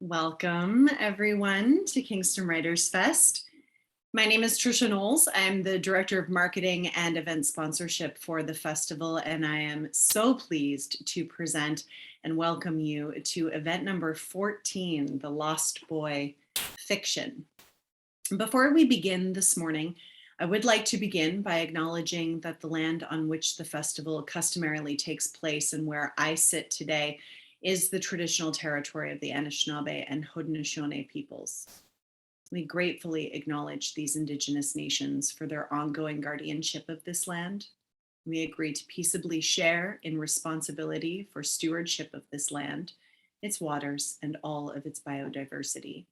Welcome, everyone, to Kingston WritersFest. My name is Trisha Knowles. I'm the Director of Marketing and Event Sponsorship for the festival, and I am so pleased to present and welcome you to event number 14, The Lost Boy Fiction. Before we begin this morning, I would like to begin by acknowledging that the land on which the festival customarily takes place and where I sit today is the traditional territory of the Anishinaabe and Haudenosaunee peoples. We gratefully acknowledge these Indigenous nations for their ongoing guardianship of this land. We agree to peaceably share in responsibility for stewardship of this land, its waters, and all of its biodiversity.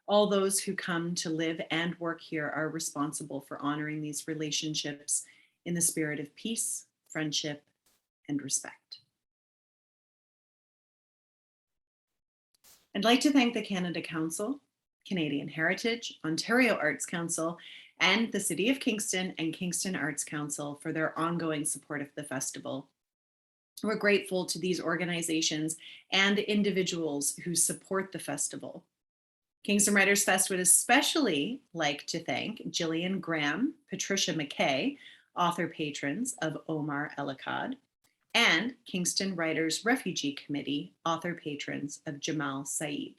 All those who come to live and work here are responsible for honoring these relationships in the spirit of peace, friendship, and respect. I'd like to thank the Canada Council, Canadian Heritage, Ontario Arts Council, and the City of Kingston and Kingston Arts Council for their ongoing support of the festival. We're grateful to these organizations and individuals who support the festival. Kingston WritersFest would especially like to thank Gillian Graham, Patricia McKay, author patrons of Omar El Akkad, and Kingston Writers Refugee Committee, author patrons of Jamal Saeed.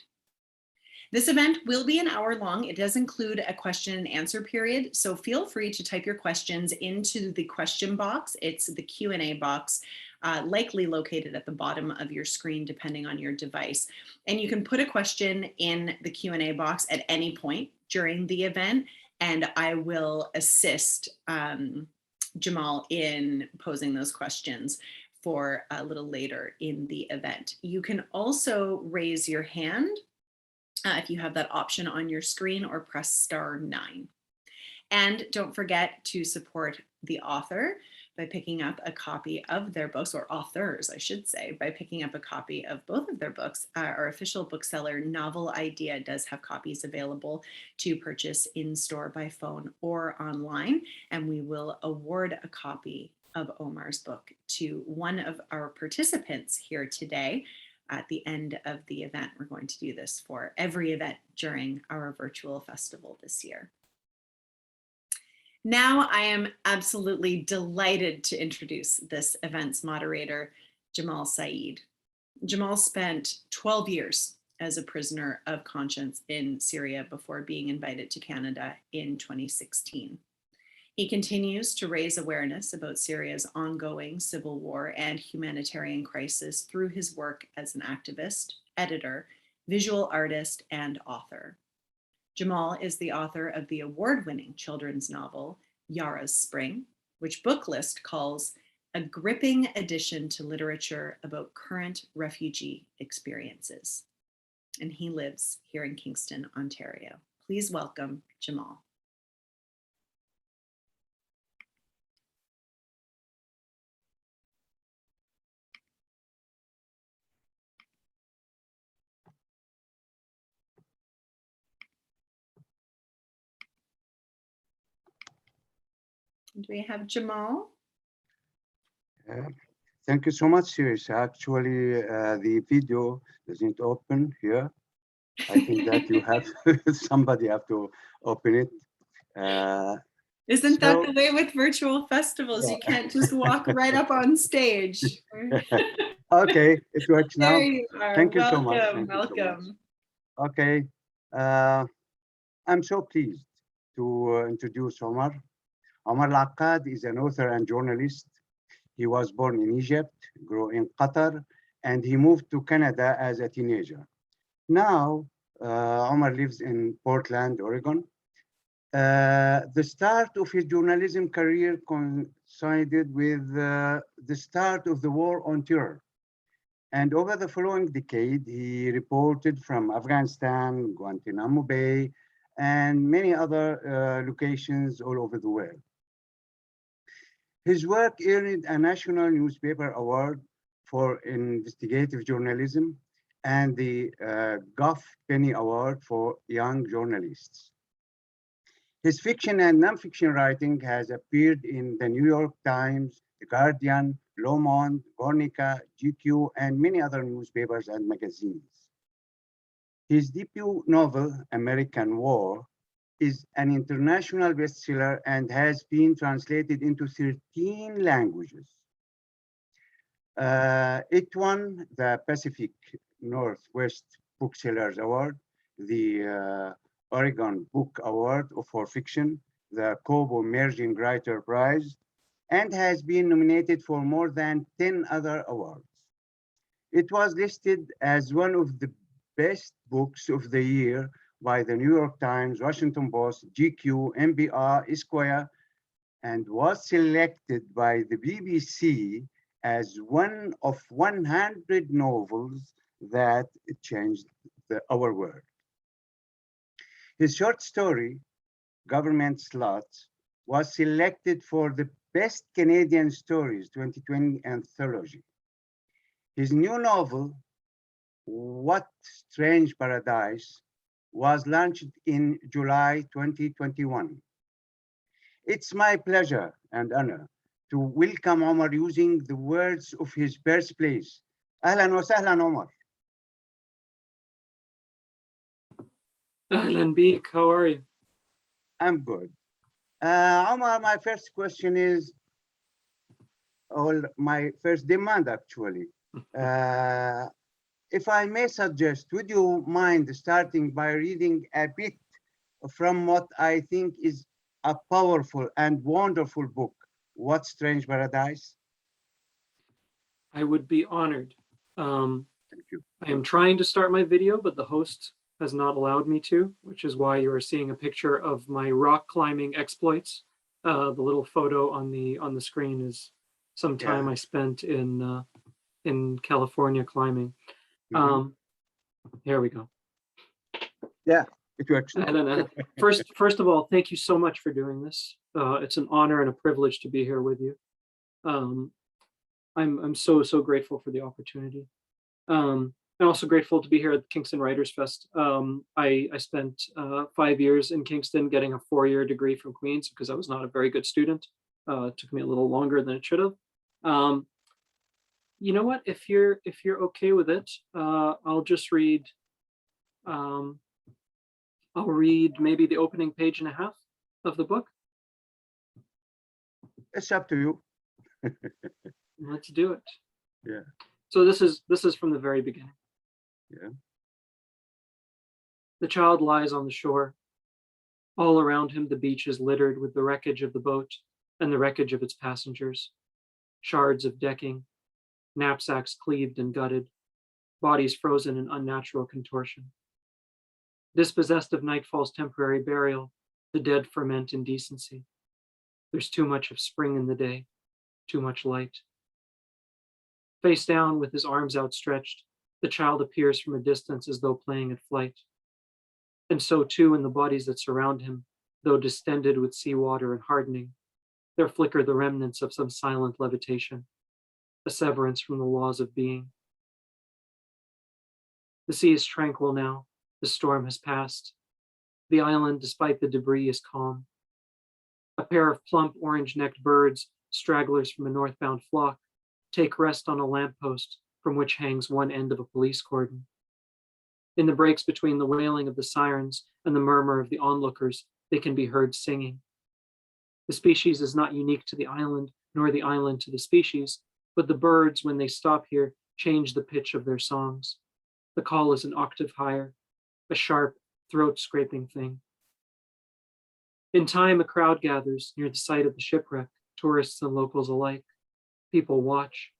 This event will be an hour long. It does include a question and answer period, so feel free to type your questions into the question box. It's the Q&A box, likely located at the bottom of your screen, depending on your device. And you can put a question in the Q&A box at any point during the event, and I will assist Jamal in posing those questions for a little later in the event. You can also raise your hand if you have that option on your screen, or press *9. And don't forget to support the author by picking up a copy of their books, or authors, I should say, by picking up a copy of both of their books. Our official bookseller, Novel Idea, does have copies available to purchase in store, by phone, or online, and we will award a copy of Omar's book to one of our participants here today. At the end of the event, we're going to do this for every event during our virtual festival this year. Now I am absolutely delighted to introduce this event's moderator, Jamal Saeed. Jamal spent 12 years as a prisoner of conscience in Syria before being invited to Canada in 2016. He continues to raise awareness about Syria's ongoing civil war and humanitarian crisis through his work as an activist, editor, visual artist, and author. Jamal is the author of the award-winning children's novel, Yara's Spring, which Booklist calls a gripping addition to literature about current refugee experiences. And he lives here in Kingston, Ontario. Please welcome Jamal. Do we have Jamal? Thank you so much, Sirius. Actually, the video doesn't open here. I think that you have somebody have to open it. Isn't that the way with virtual festivals? Yeah. You can't just walk right up on stage. Okay, it works now. There you are. Thank you welcome, so much. welcome. Okay, I'm so pleased to introduce Omar. Omar El Akkad is an author and journalist. He was born in Egypt, grew in Qatar, and he moved to Canada as a teenager. Now, Omar lives in Portland, Oregon. The start of his journalism career coincided with the start of the war on terror. And over the following decade, he reported from Afghanistan, Guantanamo Bay, and many other locations all over the world. His work earned a National Newspaper Award for Investigative Journalism and the Gough Penny Award for Young Journalists. His fiction and nonfiction writing has appeared in the New York Times, The Guardian, Le Monde, Guernica, GQ, and many other newspapers and magazines. His debut novel, American War, is an international bestseller and has been translated into 13 languages. It won the Pacific Northwest Booksellers Award, the Oregon Book Award for Fiction, the Kobo Emerging Writer Prize, and has been nominated for more than 10 other awards. It was listed as one of the best books of the year by the New York Times, Washington Post, GQ, NPR, Esquire, and was selected by the BBC as one of 100 novels that changed our world. His short story, Government Slots, was selected for the Best Canadian Stories 2020 anthology. His new novel, What Strange Paradise, was launched in July 2021. It's my pleasure and honor to welcome Omar using the words of his birthplace. Ahlan wa sahlan, Omar. Ahlan Beek, how are you? I'm good. Omar, my first question is, or my first demand actually. If I may suggest, would you mind starting by reading a bit from what I think is a powerful and wonderful book, What Strange Paradise? I would be honored. Thank you. I am trying to start my video, but the host has not allowed me to, which is why you are seeing a picture of my rock climbing exploits. The little photo on the screen is some time I spent in California climbing. Here we go. Yeah, it works. First of all, thank you so much for doing this. It's an honor and a privilege to be here with you. I'm so grateful for the opportunity. I'm also grateful to be here at the Kingston WritersFest. I spent 5 years in Kingston getting a 4-year degree from Queen's because I was not a very good student. It took me a little longer than it should have. You know what? If you're okay with it, I'll just read. I'll read maybe the opening page and a half of the book. It's up to you. Let's do it. Yeah. So this is from the very beginning. Yeah. The child lies on the shore. All around him, the beach is littered with the wreckage of the boat and the wreckage of its passengers. Shards of decking, knapsacks cleaved and gutted, bodies frozen in unnatural contortion. Dispossessed of nightfall's temporary burial, the dead ferment in decency. There's too much of spring in the day, too much light. Face down with his arms outstretched, the child appears from a distance as though playing at flight. And so too in the bodies that surround him, though distended with seawater and hardening, there flicker the remnants of some silent levitation, a severance from the laws of being. The sea is tranquil now, the storm has passed. The island, despite the debris, is calm. A pair of plump orange-necked birds, stragglers from a northbound flock, take rest on a lamppost from which hangs one end of a police cordon. In the breaks between the wailing of the sirens and the murmur of the onlookers, they can be heard singing. The species is not unique to the island, nor the island to the species, but the birds, when they stop here, change the pitch of their songs. The call is an octave higher, a sharp, throat-scraping thing. In time, a crowd gathers near the site of the shipwreck, tourists and locals alike. People watch.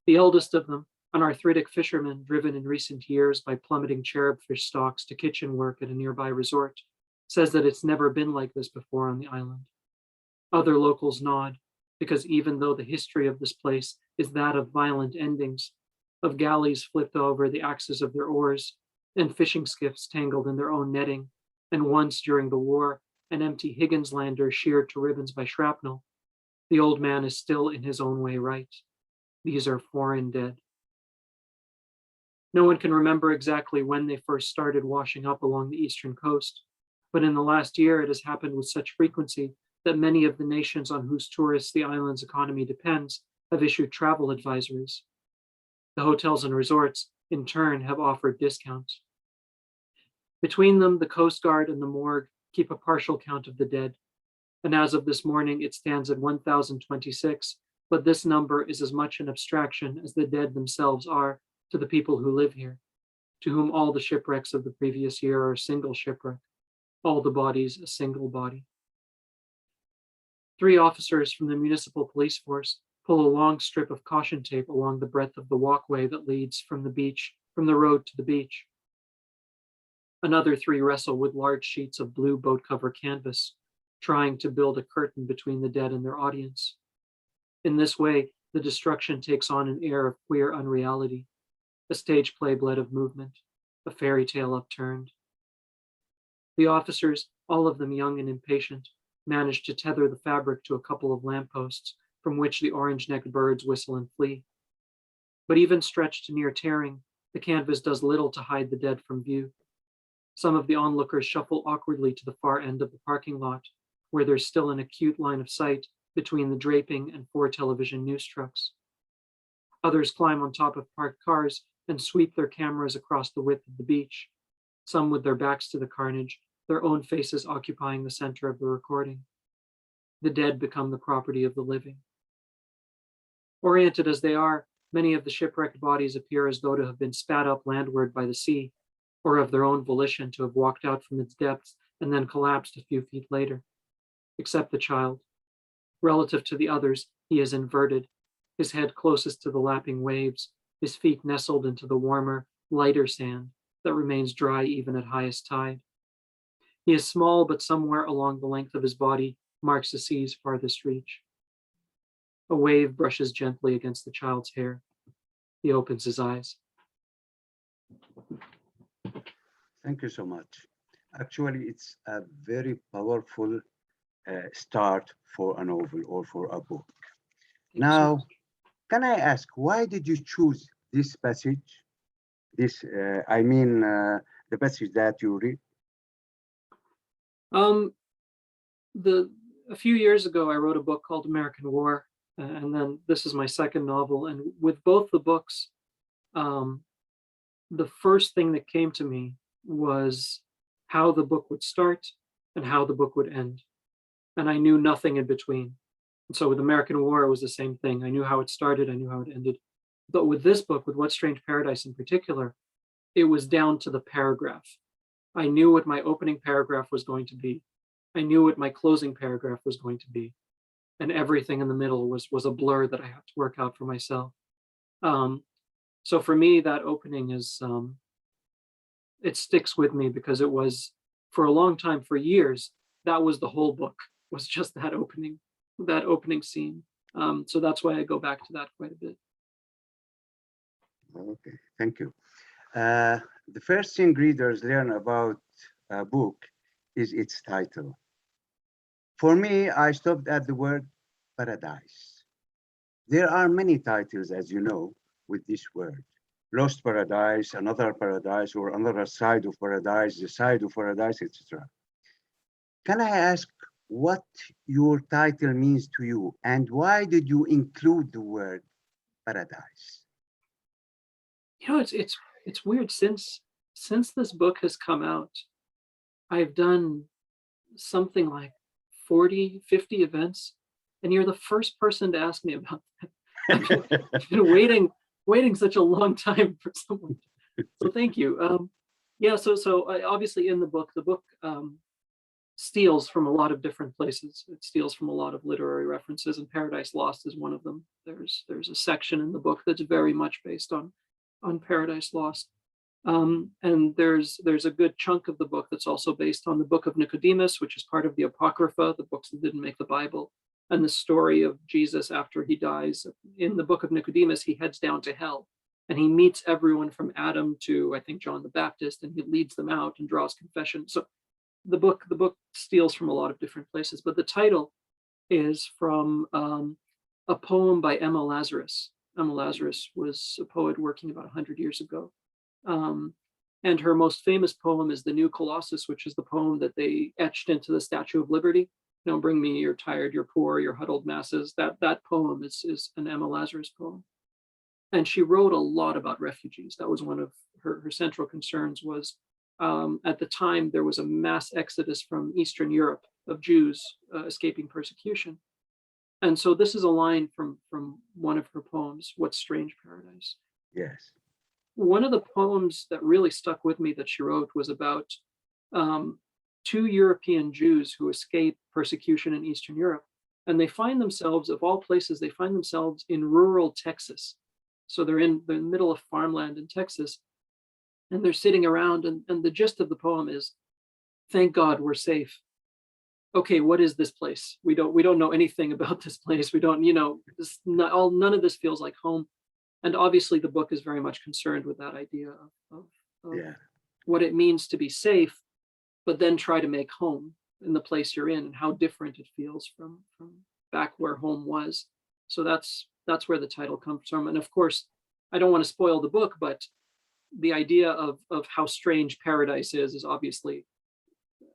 The eldest of them, an arthritic fisherman driven in recent years by plummeting cherubfish stocks to kitchen work at a nearby resort, says that it's never been like this before on the island. Other locals nod, because even though the history of this place is that of violent endings, of galleys flipped over the axes of their oars, and fishing skiffs tangled in their own netting, and once during the war, an empty Higginslander sheared to ribbons by shrapnel, the old man is still in his own way right. These are foreign dead. No one can remember exactly when they first started washing up along the eastern coast, but in the last year it has happened with such frequency that many of the nations on whose tourists the island's economy depends have issued travel advisories. The hotels and resorts, in turn, have offered discounts. Between them, the Coast Guard and the morgue keep a partial count of the dead. And as of this morning, it stands at 1,026, but this number is as much an abstraction as the dead themselves are to the people who live here, to whom all the shipwrecks of the previous year are a single shipwreck, all the bodies a single body. 3 officers from the municipal police force pull a long strip of caution tape along the breadth of the walkway that leads from the road to the beach. Another 3 wrestle with large sheets of blue boat cover canvas, trying to build a curtain between the dead and their audience. In this way, the destruction takes on an air of queer unreality, a stage play bled of movement, a fairy tale upturned. The officers, all of them young and impatient, manage to tether the fabric to a couple of lampposts from which the orange-necked birds whistle and flee. But even stretched to near tearing, the canvas does little to hide the dead from view. Some of the onlookers shuffle awkwardly to the far end of the parking lot, where there's still an acute line of sight between the draping and 4 television news trucks. Others climb on top of parked cars and sweep their cameras across the width of the beach, some with their backs to the carnage, their own faces occupying the center of the recording. The dead become the property of the living. Oriented as they are, many of the shipwrecked bodies appear as though to have been spat up landward by the sea, or of their own volition to have walked out from its depths and then collapsed a few feet later. Except the child. Relative to the others, he is inverted, his head closest to the lapping waves, his feet nestled into the warmer, lighter sand that remains dry even at highest tide. He is small, but somewhere along the length of his body marks the sea's farthest reach. A wave brushes gently against the child's hair. He opens his eyes. Thank you so much. Actually, it's a very powerful start for a novel or for a book. Now, can I ask, why did you choose this passage? The passage that you read? A few years ago, I wrote a book called American War, and then this is my second novel. And with both the books, the first thing that came to me was how the book would start and how the book would end. And I knew nothing in between. And so with American War, it was the same thing. I knew how it started, I knew how it ended. But with this book, with What Strange Paradise in particular, it was down to the paragraph. I knew what my opening paragraph was going to be. I knew what my closing paragraph was going to be. And everything in the middle was a blur that I had to work out for myself. So for me, that opening is, it sticks with me because it was, for a long time, for years, that was the whole book, was just that opening scene. So that's why I go back to that quite a bit. Okay, thank you. The first thing readers learn about a book is its title. For me, I stopped at the word paradise. There are many titles, as you know, with this word. Lost Paradise, Another Paradise, or Another Side of Paradise, The Side of Paradise, etc. Can I ask what your title means to you and why did you include the word paradise? You know, it's weird. Since this book has come out, I've done something like 40, 50 events, and you're the first person to ask me about that. I've been waiting such a long time for someone. So thank you. Yeah, so obviously in the book steals from a lot of different places. It steals from a lot of literary references, and Paradise Lost is one of them. There's a section in the book that's very much based on Paradise Lost. And there's a good chunk of the book that's also based on the Book of Nicodemus, which is part of the Apocrypha, the books that didn't make the Bible, and the story of Jesus after he dies. In the Book of Nicodemus, he heads down to hell, and he meets everyone from Adam to, I think, John the Baptist, and he leads them out and draws confession. So the book steals from a lot of different places, but the title is from a poem by Emma Lazarus. Emma Lazarus was a poet working about 100 years ago. And her most famous poem is The New Colossus, which is the poem that they etched into the Statue of Liberty. You know, bring me your tired, your poor, your huddled masses. That poem is an Emma Lazarus poem. And she wrote a lot about refugees. That was one of her central concerns, was At the time, there was a mass exodus from Eastern Europe of Jews escaping persecution. And so this is a line from one of her poems, What Strange Paradise. Yes. One of the poems that really stuck with me that she wrote was about two European Jews who escape persecution in Eastern Europe. And they find themselves, of all places, they find themselves in rural Texas. So they're in the middle of farmland in Texas, and they're sitting around, and the gist of the poem is, thank God we're safe. Okay, what is this place? We don't know anything about this place. We don't, none of this feels like home. And obviously the book is very much concerned with that idea of Yeah. what it means to be safe, but then try to make home in the place you're in, and how different it feels from back where home was. So that's where the title comes from. And of course, I don't want to spoil the book, but the idea of how strange paradise is obviously,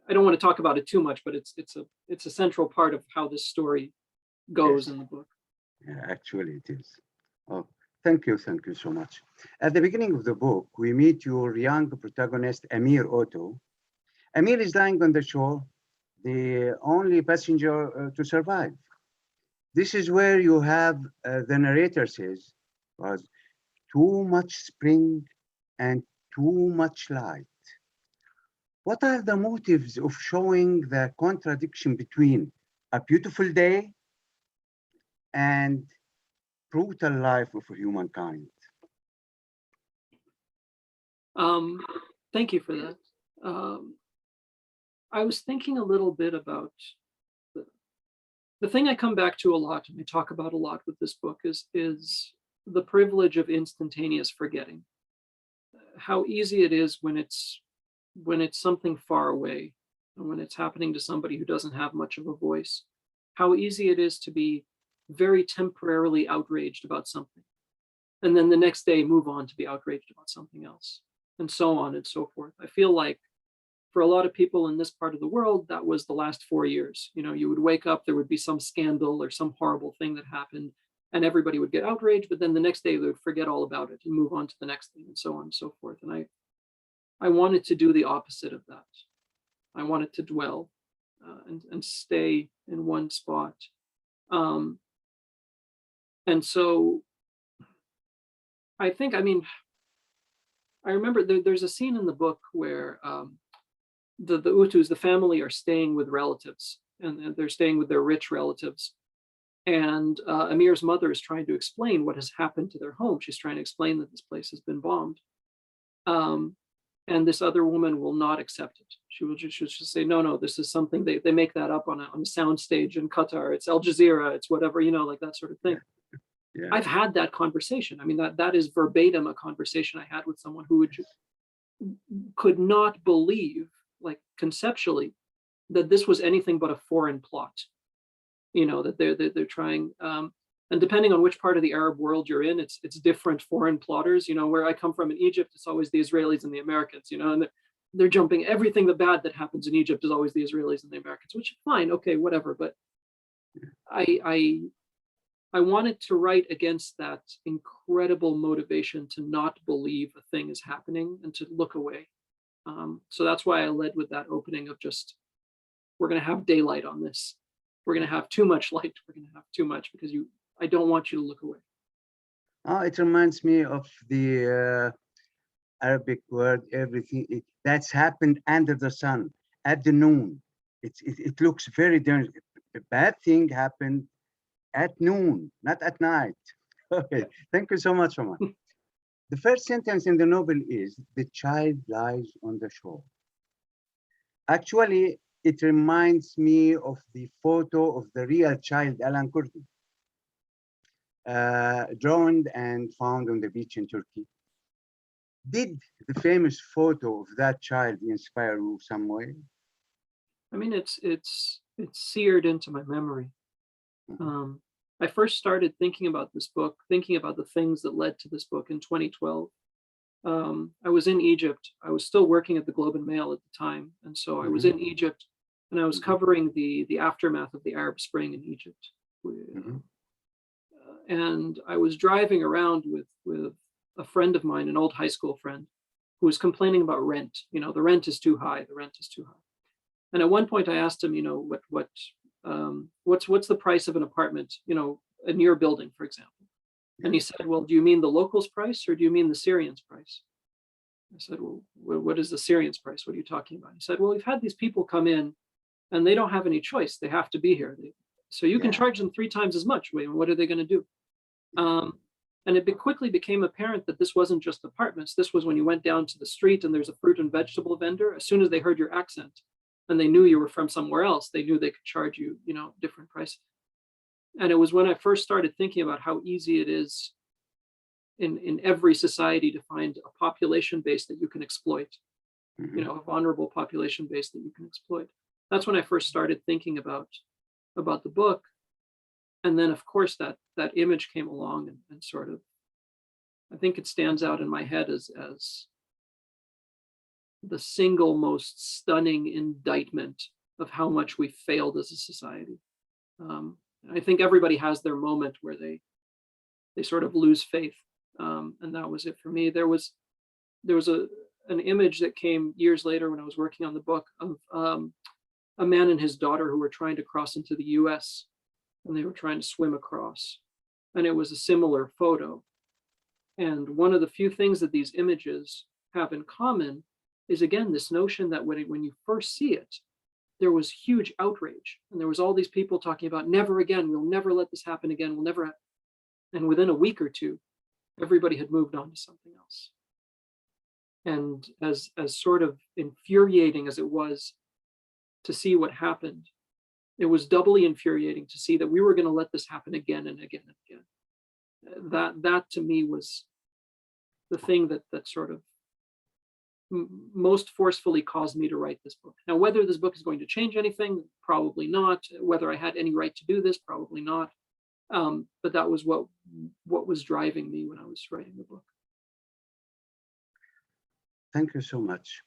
I don't want to talk about it too much, but it's a central part of how this story goes in the book. Yeah, actually it is. Oh, thank you so much. At the beginning of the book, we meet your young protagonist, Amir Otto. Amir is lying on the shore, the only passenger to survive. This is where you have the narrator says, was too much spring and too much light. What are the motives of showing the contradiction between a beautiful day and brutal life of humankind? Thank you for that. I was thinking a little bit about the thing I come back to a lot, and I talk about a lot with this book, is the privilege of instantaneous forgetting. How easy it is when it's something far away, and when it's happening to somebody who doesn't have much of a voice. How easy it is to be very temporarily outraged about something, and then the next day move on to be outraged about something else, and so on and so forth. I feel like for a lot of people in this part of the world, that was the last 4 years. You would wake up, there would be some scandal or some horrible thing that happened, and everybody would get outraged, but then the next day they would forget all about it and move on to the next thing, and so on and so forth. And I wanted to do the opposite of that. I wanted to dwell and stay in one spot. And so I remember there's a scene in the book where the Hutus, the family, are staying with relatives, and they're staying with their rich relatives. And Amir's mother is trying to explain what has happened to their home. She's trying to explain that this place has been bombed. And this other woman will not accept it. She'll just say, no, this is something, they make that up on a sound stage in Qatar. It's Al Jazeera, it's whatever, like that sort of thing. Yeah. I've had that conversation. I mean, that is verbatim a conversation I had with someone who could not believe, like conceptually, that this was anything but a foreign plot. That they're trying, and depending on which part of the Arab world you're in, it's different foreign plotters. Where I come from in Egypt, it's always the Israelis and the Americans, and they're jumping everything the bad that happens in Egypt is always the Israelis and the Americans, which is fine, okay, whatever. But I wanted to write against that incredible motivation to not believe a thing is happening and to look away. So that's why I led with that opening of just, we're going to have daylight on this. We're going to have too much light. We're going to have too much because I don't want you to look away. It reminds me of the Arabic word, everything that's happened under the sun at the noon. It looks very dangerous. The bad thing happened at noon, not at night. Okay, thank you so much, Omar. The first sentence in the novel is, the child lies on the shore. Actually, it reminds me of the photo of the real child, Alan Kurdi, drawn and found on the beach in Turkey. Did the famous photo of that child inspire you some way? I mean, it's seared into my memory. I first started thinking about this book, thinking about the things that led to this book in 2012. I was in Egypt. I was still working at the Globe and Mail at the time. And so I was in Egypt, and I was covering the aftermath of the Arab Spring in Egypt. And I was driving around with a friend of mine, an old high school friend, who was complaining about rent. The rent is too high. The rent is too high. And at one point I asked him, what's the price of an apartment, in your building, for example? And he said, well, do you mean the locals' price or do you mean the Syrians' price? I said, well, what is the Syrians' price? What are you talking about? He said, well, we've had these people come in and they don't have any choice. They have to be here. So you can charge them 3 times as much. What are they going to do? And it quickly became apparent that this wasn't just apartments. This was when you went down to the street and there's a fruit and vegetable vendor. As soon as they heard your accent and they knew you were from somewhere else, they knew they could charge you, different prices. And it was when I first started thinking about how easy it is in every society to find a population base that you can exploit, a vulnerable population base that you can exploit. That's when I first started thinking about the book. And then, of course, that image came along and sort of, I think it stands out in my head as the single most stunning indictment of how much we failed as a society. I think everybody has their moment where they sort of lose faith, and that was it for me. There was an image that came years later when I was working on the book of a man and his daughter who were trying to cross into the U.S. and they were trying to swim across, and it was a similar photo. And one of the few things that these images have in common is, again, this notion that when you first see it, there was huge outrage. And there was all these people talking about, never again, we'll never let this happen again, we'll never. And within a week or two, everybody had moved on to something else. And as sort of infuriating as it was to see what happened, it was doubly infuriating to see that we were going to let this happen again and again and again. That to me was the thing that sort of most forcefully caused me to write this book. Now, whether this book is going to change anything, probably not. Whether I had any right to do this, probably not. But that was what was driving me when I was writing the book. Thank you so much.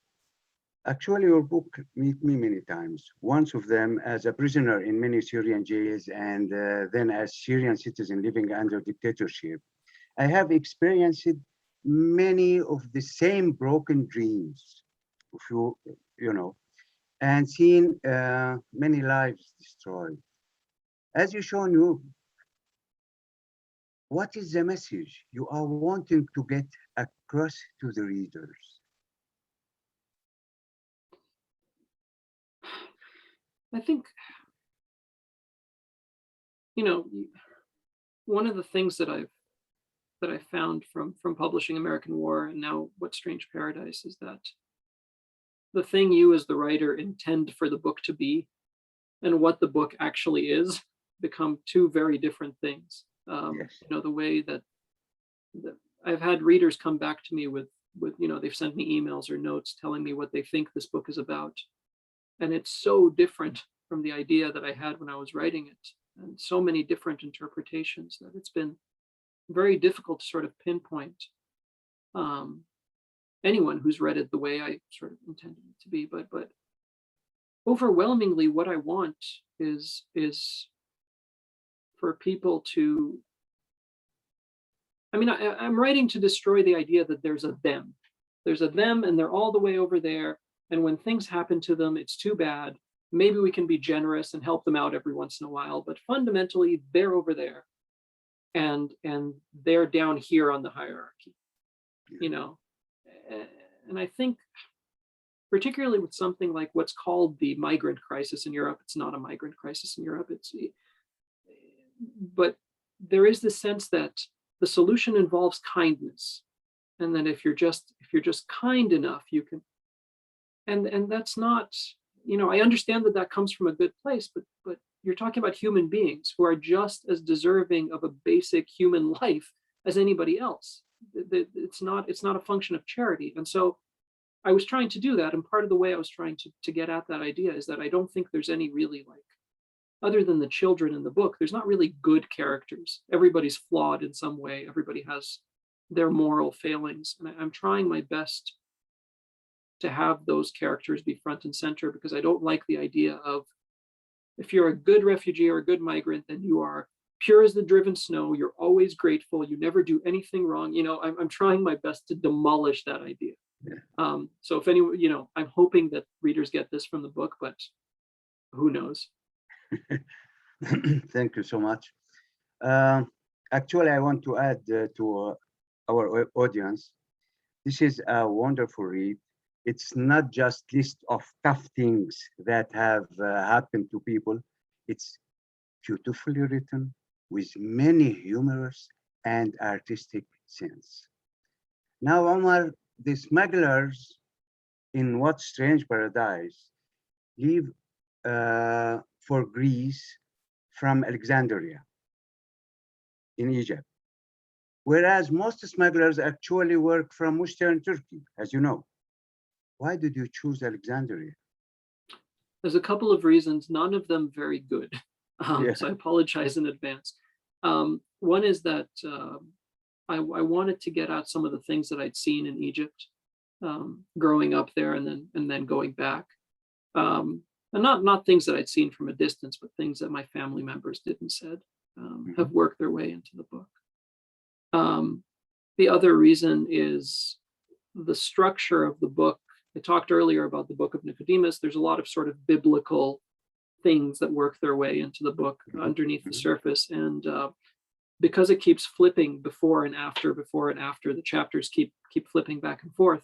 Actually, your book met me many times. Once of them as a prisoner in many Syrian jails, and then as Syrian citizen living under dictatorship. I have experienced many of the same broken dreams, if you know, and seen many lives destroyed. As you show in your book, what is the message you are wanting to get across to the readers? I think, one of the things that I found from publishing American War and now What Strange Paradise is that the thing you as the writer intend for the book to be and what the book actually is become two very different things. Yes. The way that I've had readers come back to me with they've sent me emails or notes telling me what they think this book is about. And it's so different from the idea that I had when I was writing it, and so many different interpretations that it's been very difficult to sort of pinpoint anyone who's read it the way I sort of intended it to be. But overwhelmingly, what I want is for people to, I'm writing to destroy the idea that there's a them. There's a them and they're all the way over there. And when things happen to them, it's too bad. Maybe we can be generous and help them out every once in a while, but fundamentally they're over there and they're down here on the hierarchy, And I think particularly with something like what's called the migrant crisis in Europe, it's not a migrant crisis in Europe, but there is this sense that the solution involves kindness. And that if you're just kind enough, you can. And that's not, I understand that comes from a good place, but you're talking about human beings who are just as deserving of a basic human life as anybody else. It's not a function of charity. And so I was trying to do that. And part of the way I was trying to get at that idea is that I don't think there's any really, other than the children in the book, there's not really good characters. Everybody's flawed in some way. Everybody has their moral failings. And I'm trying my best to have those characters be front and center, because I don't like the idea of, if you're a good refugee or a good migrant, then you are pure as the driven snow, you're always grateful, you never do anything wrong. I'm trying my best to demolish that idea. So if anyone, I'm hoping that readers get this from the book, but who knows? Thank you so much. Actually, I want to add to our audience, this is a wonderful read. It's not just list of tough things that have happened to people. It's beautifully written with many humorous and artistic sense. Now, Omar, the smugglers in What Strange Paradise leave for Greece from Alexandria in Egypt, whereas most smugglers actually work from Western Turkey, as you know. Why did you choose Alexandria? There's a couple of reasons, none of them very good. Yeah. So I apologize in advance. One is that I wanted to get at some of the things that I'd seen in Egypt, growing up there and then going back. And not things that I'd seen from a distance, but things that my family members did and said have worked their way into the book. The other reason is the structure of the book. I talked earlier about the book of Nicodemus. There's a lot of sort of biblical things that work their way into the book underneath the surface. And because it keeps flipping before and after, the chapters keep flipping back and forth.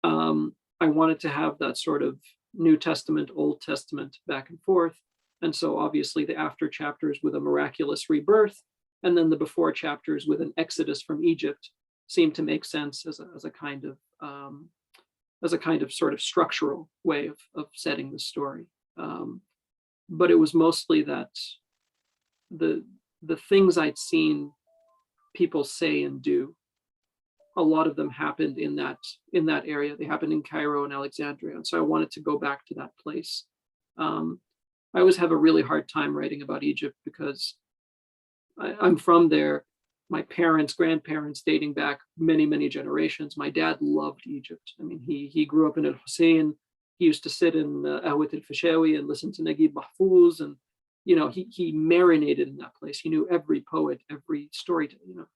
I wanted to have that sort of New Testament, Old Testament back and forth. And so obviously the after chapters with a miraculous rebirth, and then the before chapters with an exodus from Egypt seemed to make sense as a kind of sort of structural way of setting the story. But it was mostly that the things I'd seen people say and do, a lot of them happened in that area. They happened in Cairo and Alexandria. And so I wanted to go back to that place. I always have a really hard time writing about Egypt because I'm from there. My parents, grandparents, dating back many, many generations. My dad loved Egypt. I mean, he grew up in El Hussein. He used to sit in Ahwat El Fashawi and listen to Naguib Mahfouz. And, he marinated in that place. He knew every poet, every storyteller,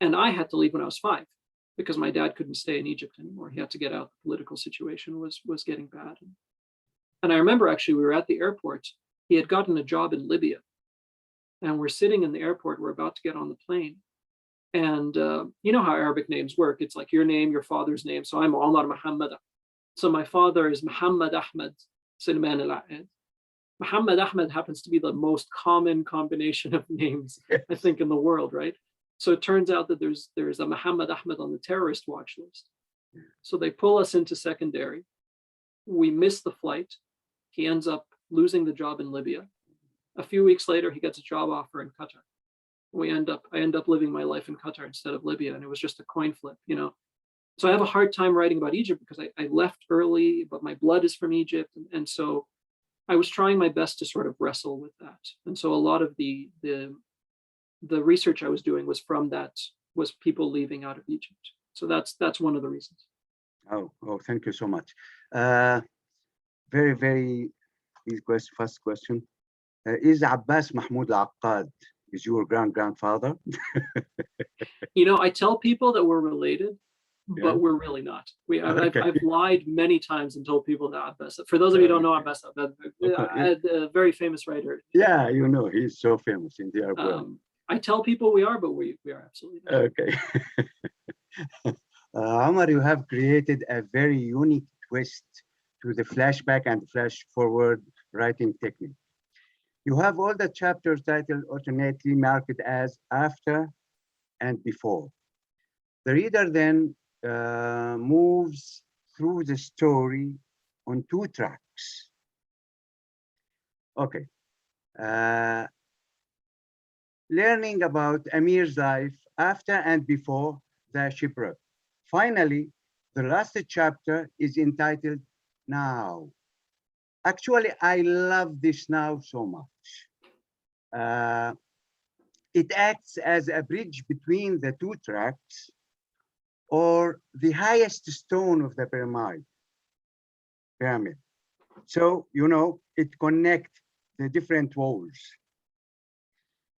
And I had to leave when I was 5 because my dad couldn't stay in Egypt anymore. He had to get out. The political situation was getting bad. And I remember actually we were at the airport. He had gotten a job in Libya. And we're sitting in the airport. We're about to get on the plane. And you know how Arabic names work. It's like your name, your father's name. So I'm Omar Muhammad. So my father is Muhammad Ahmed Salman Al Akkad. Muhammad Ahmed happens to be the most common combination of names, I think, in the world, right? So it turns out that there's a Muhammad Ahmed on the terrorist watch list. So they pull us into secondary. We miss the flight. He ends up losing the job in Libya. A few weeks later, he gets a job offer in Qatar. I end up living my life in Qatar instead of Libya, and it was just a coin flip, So I have a hard time writing about Egypt because I left early, but my blood is from Egypt, and so I was trying my best to sort of wrestle with that. And so a lot of the research I was doing was people leaving out of Egypt. So that's one of the reasons. Oh, thank you so much. Very, very easy question. First question. Is Abbas Mahmoud Al Akkad is your grandfather? I tell people that we're related, but we're really not. I've lied many times and told people that Abbas. For those of you who don't know Abbas, a very famous writer. Yeah, he's so famous in the Arab world. I tell people we are, but we are absolutely not. Okay. Omar, you have created a very unique twist to the flashback and flash forward writing technique. You have all the chapters titled alternately marked as after and before. The reader then moves through the story on 2 tracks. Okay. Learning about Amir's life after and before the shipwreck. Finally, the last chapter is entitled Now. Actually, I love this now so much. It acts as a bridge between the 2 tracks, or the highest stone of the pyramid. So, it connects the different walls.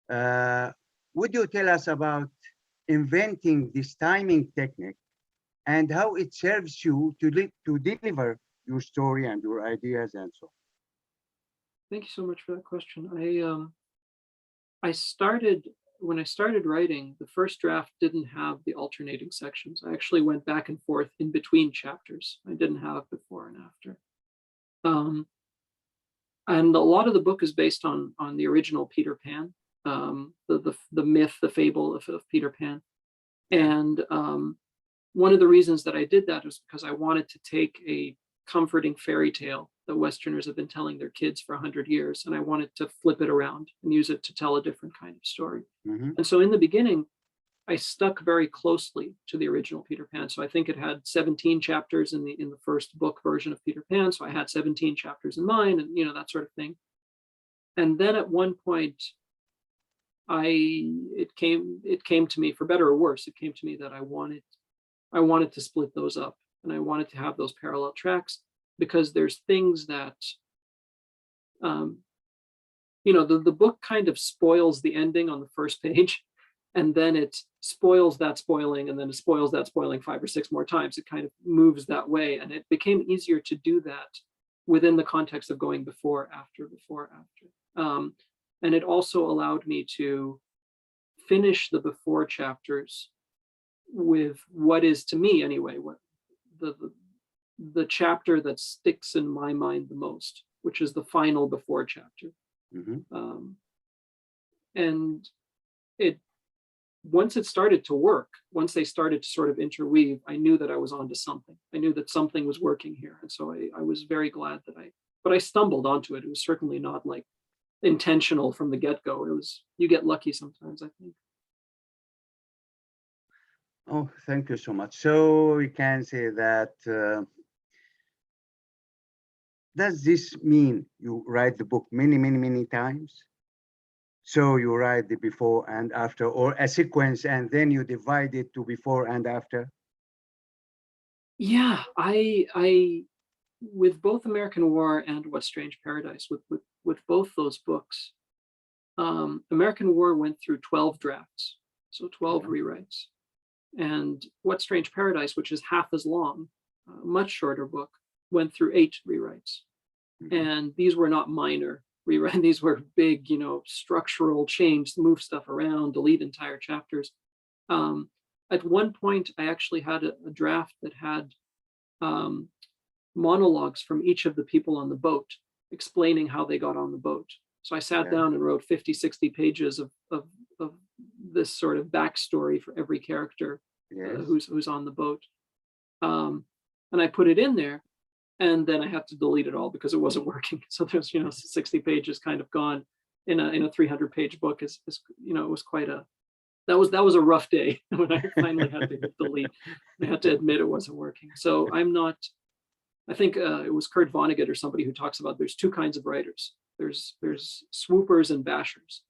Would you tell us about inventing this timing technique and how it serves you to deliver your story and your ideas and so on. Thank you so much for that question. I started when I started writing, the first draft didn't have the alternating sections. I actually went back and forth in between chapters. I didn't have before and after. And a lot of the book is based on the original Peter Pan, the myth, the fable of Peter Pan. And one of the reasons that I did that was because I wanted to take a comforting fairy tale that Westerners have been telling their kids for 100 years, and I wanted to flip it around and use it to tell a different kind of story. Mm-hmm. And so in the beginning, I stuck very closely to the original Peter Pan. So I think it had 17 chapters in the first book version of Peter Pan. So I had 17 chapters in mind, and that sort of thing. And then at one point, it came to me, for better or worse, it came to me that I wanted to split those up, and I wanted to have those parallel tracks, because there's things that the book kind of spoils the ending on the first page, and then it spoils that spoiling, and then it spoils that spoiling 5 or 6 more times. It kind of moves that way, and it became easier to do that within the context of going before, after. And it also allowed me to finish the before chapters with what is, to me anyway, what the chapter that sticks in my mind the most, which is the final before chapter. Mm-hmm. And once it started to work, once they started to sort of interweave, I knew that I was onto something. I knew that something was working here. And so I was very glad that but I stumbled onto it. It was certainly not like intentional from the get-go. It was, you get lucky sometimes, I think. Oh, thank you so much. So we can say that, does this mean you write the book many, many, many times? So you write the before and after, or a sequence, and then you divide it to before and after? Yeah, I with both American War and What Strange Paradise, with both those books, American War went through 12 drafts, so 12 rewrites. And What Strange Paradise, which is half as long, much shorter book, went through 8 rewrites. Mm-hmm. And these were not minor rewrites. These were big, structural change, move stuff around, delete entire chapters. At one point, I actually had a draft that had monologues from each of the people on the boat explaining how they got on the boat. So I sat down and wrote 50, 60 pages of this sort of backstory for every character who's on the boat. And I put it in there, and then I had to delete it all because it wasn't working. So there's 60 pages kind of gone in a 300-page book. It was quite that was a rough day when I finally had to delete. I had to admit it wasn't working. So I think it was Kurt Vonnegut or somebody who talks about there's 2 kinds of writers. There's swoopers and bashers.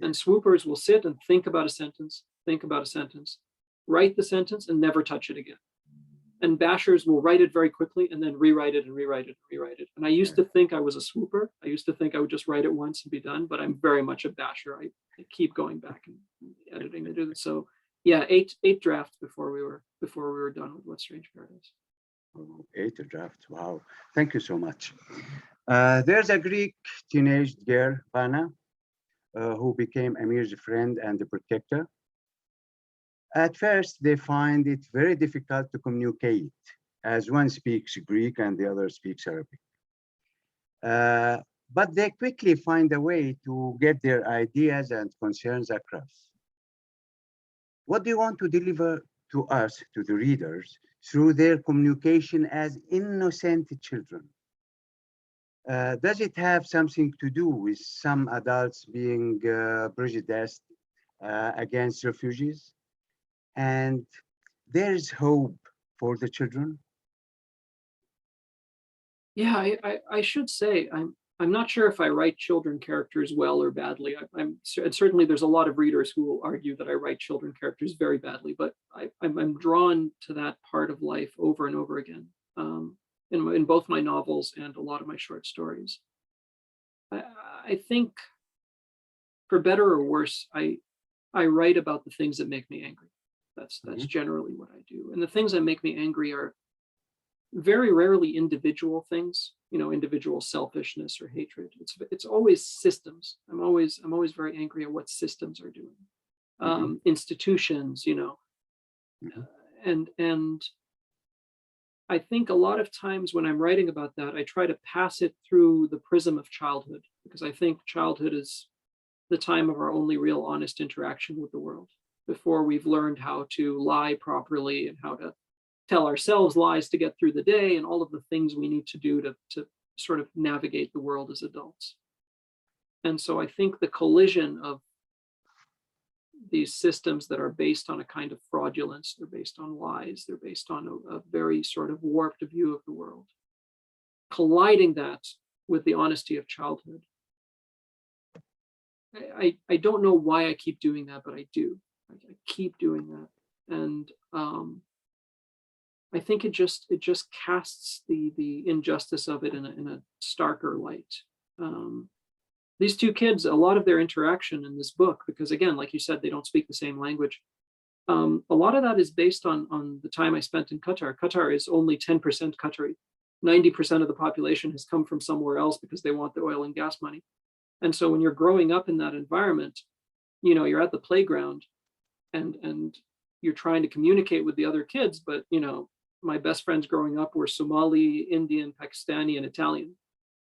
And swoopers will sit and think about a sentence, write the sentence, and never touch it again. And bashers will write it very quickly and then rewrite it and rewrite it and rewrite it. And I used to think I was a swooper. I used to think I would just write it once and be done, but I'm very much a basher. I keep going back and editing to do this. So yeah, 8 drafts before we were done with What Strange Paradise. Oh, 8 drafts. Wow. Thank you so much. There's a Greek teenage girl, Vanna, who became Amir's friend and the protector. At first, they find it very difficult to communicate, as one speaks Greek and the other speaks Arabic. But they quickly find a way to get their ideas and concerns across. What do you want to deliver to us, to the readers, through their communication as innocent children? Does it have something to do with some adults being prejudiced against refugees? And there's hope for the children? Yeah, I should say I'm not sure if I write children characters well or badly. And certainly there's a lot of readers who will argue that I write children characters very badly, but I'm drawn to that part of life over and over again. In both my novels and a lot of my short stories. I think, for better or worse, I write about the things that make me angry. That's generally what I do. And the things that make me angry are very rarely individual things, individual selfishness or hatred. It's always systems. I'm always very angry at what systems are doing. Institutions, and I think a lot of times when I'm writing about that, I try to pass it through the prism of childhood, because I think childhood is the time of our only real honest interaction with the world, before we've learned how to lie properly and how to tell ourselves lies to get through the day and all of the things we need to do to sort of navigate the world as adults. And so I think the collision of these systems that are based on a kind of fraudulence, they're based on lies, they're based on a very sort of warped view of the world, colliding that with the honesty of childhood. I don't know why I keep doing that, but I do. I keep doing that. And I think it just casts the injustice of it in a starker light. These two kids, a lot of their interaction in this book, because again, like you said, they don't speak the same language. A lot of that is based on the time I spent in Qatar. Qatar is only 10% Qatari. 90% of the population has come from somewhere else because they want the oil and gas money. And so when you're growing up in that environment, you're at the playground and you're trying to communicate with the other kids, but my best friends growing up were Somali, Indian, Pakistani, and Italian.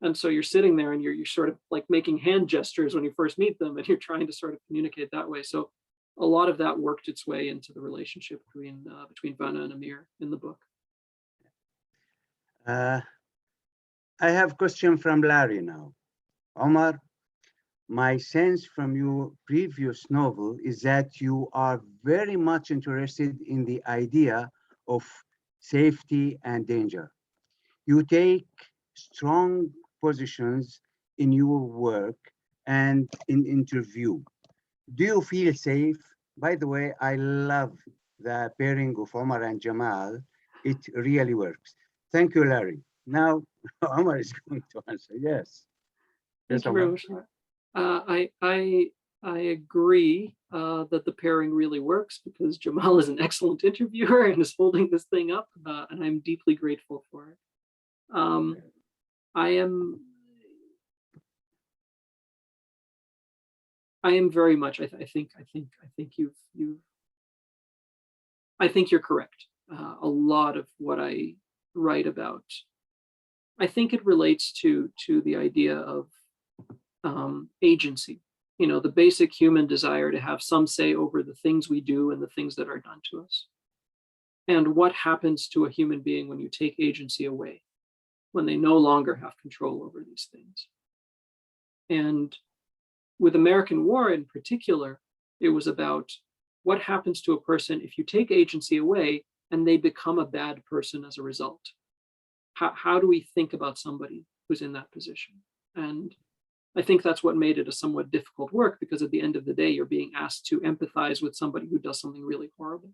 And so you're sitting there and you're sort of like making hand gestures when you first meet them, and you're trying to sort of communicate that way. So a lot of that worked its way into the relationship between Vanna and Amir in the book. I have a question from Larry now. Omar, my sense from your previous novel is that you are very much interested in the idea of safety and danger. You take strong positions in your work and in interview. Do you feel safe? By the way, I love the pairing of Omar and Jamal. It really works. Thank you, Larry. Now, Omar is going to answer. Yes. Thank you very much. I agree that the pairing really works, because Jamal is an excellent interviewer and is holding this thing up, and I'm deeply grateful for it. I am very much. I think you're correct. A lot of what I write about, I think it relates to the idea of agency. The basic human desire to have some say over the things we do and the things that are done to us. And what happens to a human being when you take agency away, when they no longer have control over these things. And with American War in particular, it was about what happens to a person if you take agency away and they become a bad person as a result. How do we think about somebody who's in that position? And I think that's what made it a somewhat difficult work, because at the end of the day, you're being asked to empathize with somebody who does something really horrible.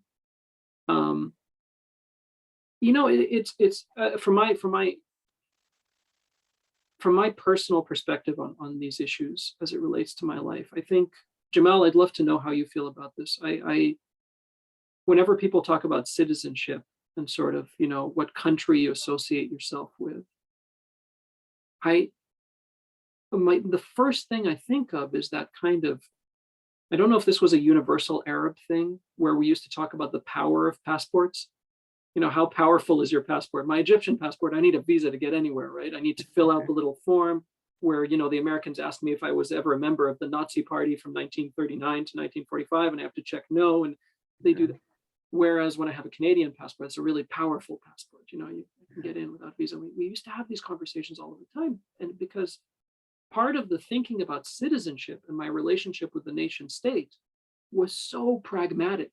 It's from my personal perspective on these issues as it relates to my life. I think, Jamal, I'd love to know how you feel about this. Whenever people talk about citizenship and sort of, what country you associate yourself with, the first thing I think of is that kind of, I don't know if this was a universal Arab thing where we used to talk about the power of passports. How powerful is your passport? My Egyptian passport, I need a visa to get anywhere, right? I need to fill out the little form where, the Americans asked me if I was ever a member of the Nazi party from 1939 to 1945, and I have to check no, and they do that. Whereas when I have a Canadian passport, it's a really powerful passport. You can get in without visa. We used to have these conversations all the time. And because part of the thinking about citizenship and my relationship with the nation state was so pragmatic.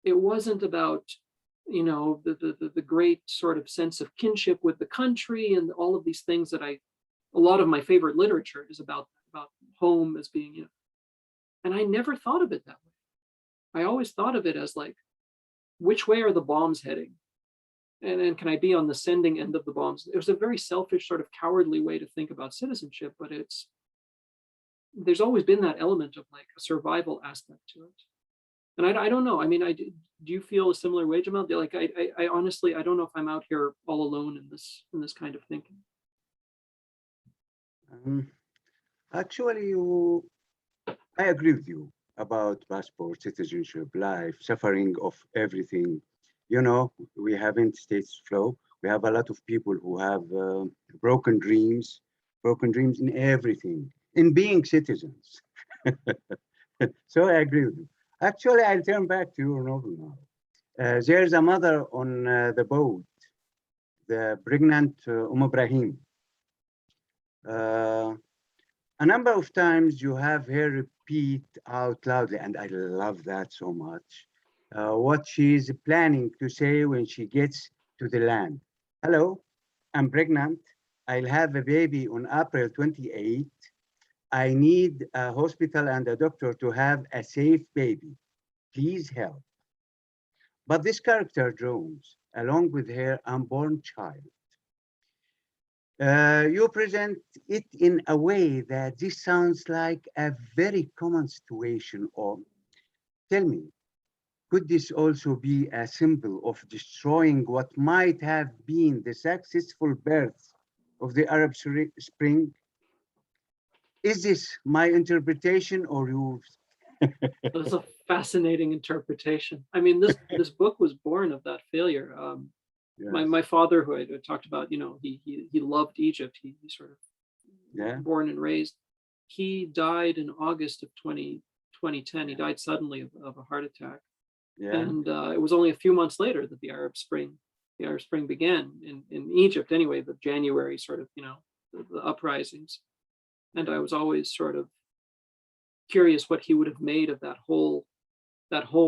It wasn't about, the great sort of sense of kinship with the country and all of these things that a lot of my favorite literature is about home as being, and I never thought of it that way. I always thought of it as like, which way are the bombs heading? And then can I be on the sending end of the bombs? It was a very selfish, sort of cowardly way to think about citizenship, but there's always been that element of like a survival aspect to it. And I don't know. I mean, do you feel a similar way, Jamal? Like, I honestly, I don't know if I'm out here all alone in this kind of thinking. Actually, I agree with you about passport, citizenship, life, suffering of everything. You know, we haven't stage flow. We have a lot of people who have broken dreams in everything, in being citizens. So I agree with you. Actually, I'll turn back to your novel now. There's a mother on the boat, the pregnant Ibrahim. Uh, a number of times you have her repeat out loudly, and I love that so much, what she's planning to say when she gets to the land. Hello, I'm pregnant. I'll have a baby on April 28th. I need a hospital and a doctor to have a safe baby. Please help. But this character drones along with her unborn child. You present it in a way that this sounds like a very common situation. Or tell me, could this also be a symbol of destroying what might have been the successful birth of the Arab Spring? Is this my interpretation or yours? That's a fascinating interpretation. I mean, this book was born of that failure. Yes. My father, who I talked about, you know, he loved Egypt. He sort of born and raised. He died in August of 2010. He died suddenly of a heart attack. Yeah. And it was only a few months later that the Arab Spring began in Egypt. Anyway, the January sort of, you know, the uprisings. And I was always sort of curious what he would have made of that whole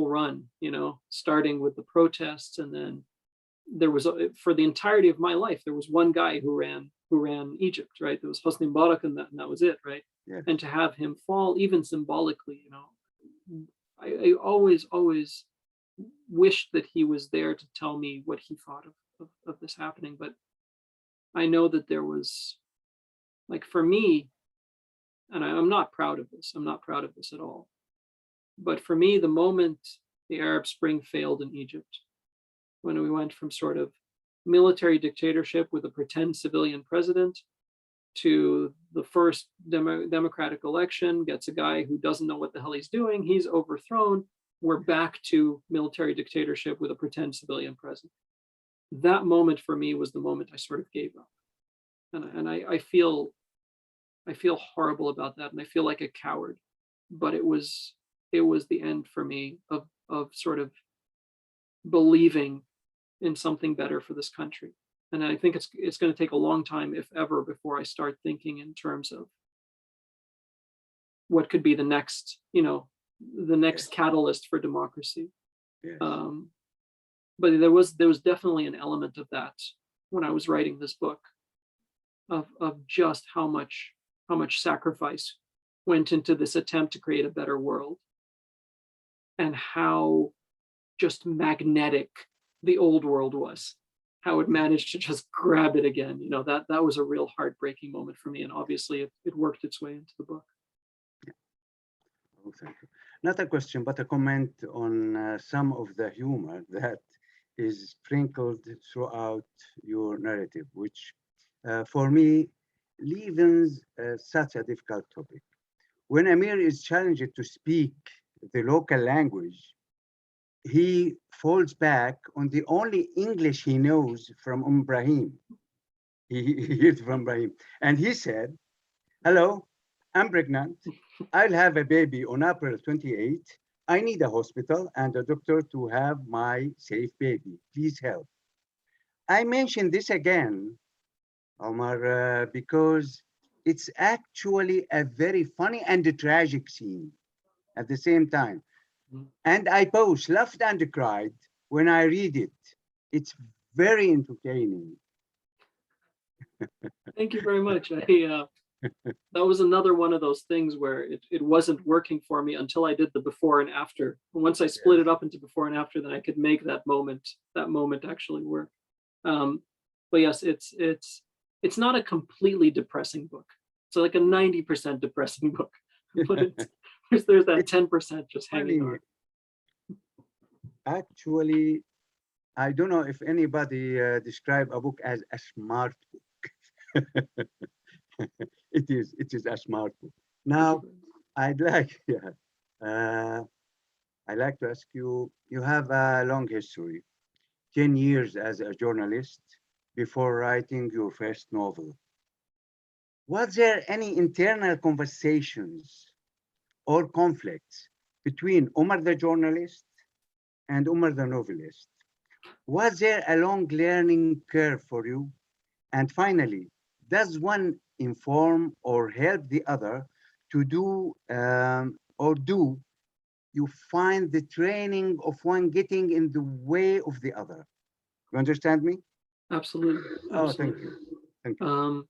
run, you know, starting with the protests. And then there was, for the entirety of my life, there was one guy who ran Egypt, right? There was Hosni Mubarak, and that was it, right? Yeah. And to have him fall, even symbolically, you know, I always wished that he was there to tell me what he thought of this happening. But I know that there was, like, for me, and I'm not proud of this. I'm not proud of this at all. But for me, the moment the Arab Spring failed in Egypt, when we went from sort of military dictatorship with a pretend civilian president to the first democratic election, gets a guy who doesn't know what the hell he's doing, he's overthrown, we're back to military dictatorship with a pretend civilian president. That moment for me was the moment I sort of gave up. And I feel horrible about that, and I feel like a coward. But it was the end for me of sort of believing in something better for this country. And I think it's going to take a long time, if ever, before I start thinking in terms of what could be the next, you know, the next catalyst for democracy. Yes. But there was definitely an element of that when I was writing this book, of just how much sacrifice went into this attempt to create a better world, and how just magnetic the old world was, how it managed to just grab it again. You know, that was a real heartbreaking moment for me, and obviously it worked its way into the book. Oh, thank you. Not a question, but a comment on some of the humor that is sprinkled throughout your narrative, which for me leavens such a difficult topic. When Amir is challenged to speak the local language, he falls back on the only English he knows from Ibrahim. He hears from Ibrahim. And he said, hello, I'm pregnant. I'll have a baby on April 28th. I need a hospital and a doctor to have my safe baby. Please help. I mention this again, Omar, because it's actually a very funny and a tragic scene at the same time. And I both laughed and cried when I read it. It's very entertaining. Thank you very much. That was another one of those things where it wasn't working for me until I did the before and after. And once I split it up into before and after, then I could make that moment actually work. But yes, it's not a completely depressing book. It's like a 90% depressing book, but there's that 10% just hanging on. Actually, I don't know if anybody describe a book as a smart book. It is a smart book. Now, I'd like, yeah, I'd like to ask you, you have a long history, 10 years as a journalist before writing your first novel. Was there any internal conversations or conflicts between Omar the journalist and Omar the novelist? Was there a long learning curve for you? And finally, does one inform or help the other to do, or do you find the training of one getting in the way of the other? You understand me? Absolutely. Oh, Absolutely. thank you. Thank you.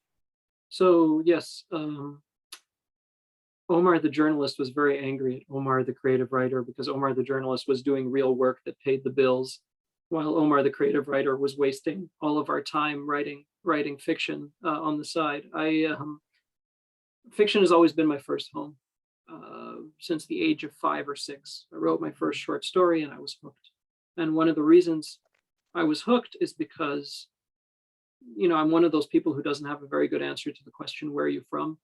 So yes, Omar the journalist was very angry at Omar the creative writer because Omar the journalist was doing real work that paid the bills, while Omar the creative writer was wasting all of our time writing fiction on the side. Fiction has always been my first home since the age of 5 or 6. I wrote my first short story and I was hooked. And one of the reasons I was hooked is because, you know, I'm one of those people who doesn't have a very good answer to the question, where are you from?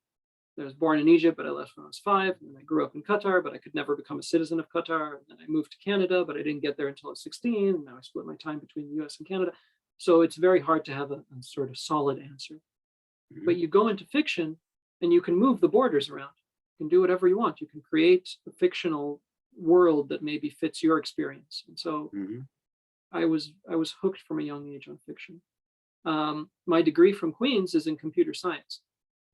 I was born in Egypt, but I left when I was 5. And I grew up in Qatar, but I could never become a citizen of Qatar. And then I moved to Canada, but I didn't get there until I was 16. And now I split my time between the US and Canada. So it's very hard to have a sort of solid answer. But you go into fiction and you can move the borders around. You can do whatever you want. You can create a fictional world that maybe fits your experience. And so I was hooked from a young age on fiction. My degree from Queen's is in computer science.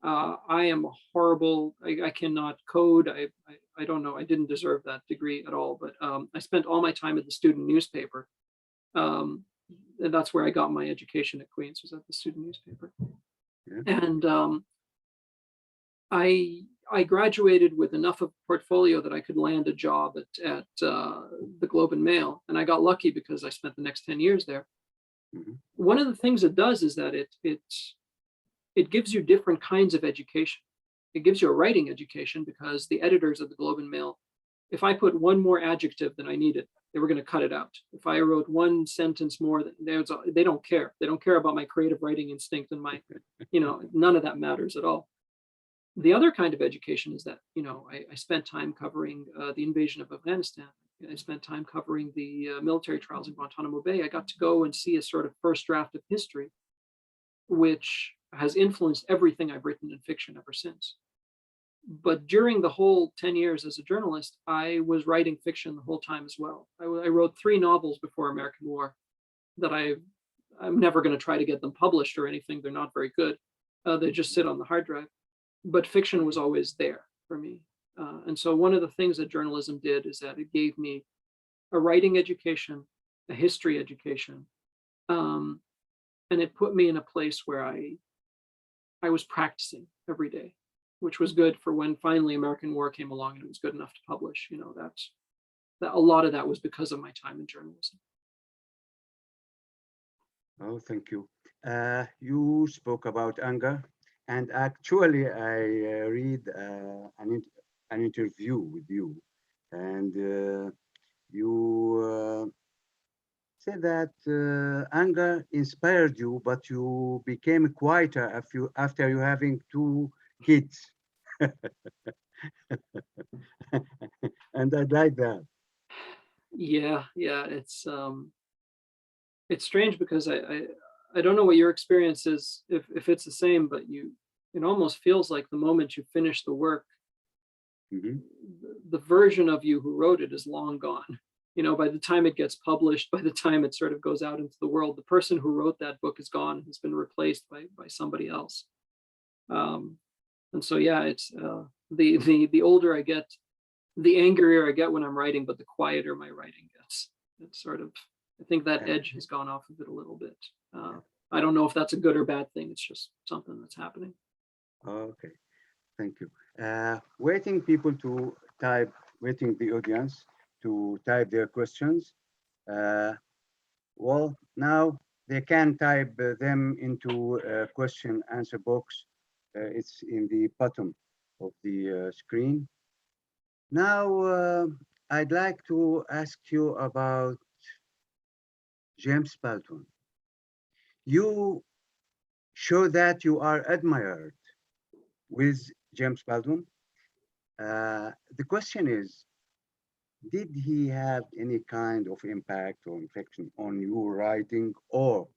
I am horrible. I cannot code. I don't know. I didn't deserve that degree at all. But I spent all my time at the student newspaper. And that's where I got my education at Queen's, was at the student newspaper. Yeah. And I graduated with enough of a portfolio that I could land a job at the Globe and Mail. And I got lucky because I spent the next 10 years there. One of the things it does is that it gives you different kinds of education. It gives you a writing education because the editors of the Globe and Mail, if I put one more adjective than I needed, they were going to cut it out. If I wrote one sentence more, they don't care. They don't care about my creative writing instinct and my, you know, none of that matters at all. The other kind of education is that, you know, I spent time covering the invasion of Afghanistan. I spent time covering the military trials in Guantanamo Bay. I got to go and see a sort of first draft of history, which has influenced everything I've written in fiction ever since. But during the whole 10 years as a journalist, I was writing fiction the whole time as well. I wrote 3 novels before American War that I'm never going to try to get them published or anything. They're not very good. They just sit on the hard drive. But fiction was always there for me. And so one of the things that journalism did is that it gave me a writing education, a history education, and it put me in a place where I was practicing every day, which was good for when finally American War came along and it was good enough to publish. You know, that a lot of that was because of my time in journalism. Oh, thank you. You spoke about anger, and actually, I read an interview with you, and you said that anger inspired you, but you became quieter after you having 2 kids. And I like that. Yeah, it's strange because I don't know what your experience is, if it's the same, but it almost feels like the moment you finish the work, the version of you who wrote it is long gone. You know, by the time it gets published, by the time it sort of goes out into the world, the person who wrote that book is gone, has been replaced by somebody else. And so, yeah, it's the older I get, the angrier I get when I'm writing, but the quieter my writing gets. It's sort of, I think that edge has gone off of it a little bit. I don't know if that's a good or bad thing. It's just something that's happening. Okay, thank you. Waiting the audience to type their questions. Well, now they can type them into a question answer box. It's in the bottom of the screen. Now, I'd like to ask you about James Baldwin. You show that you are admired with James Baldwin. The question is, did he have any kind of impact or inflection on your writing, or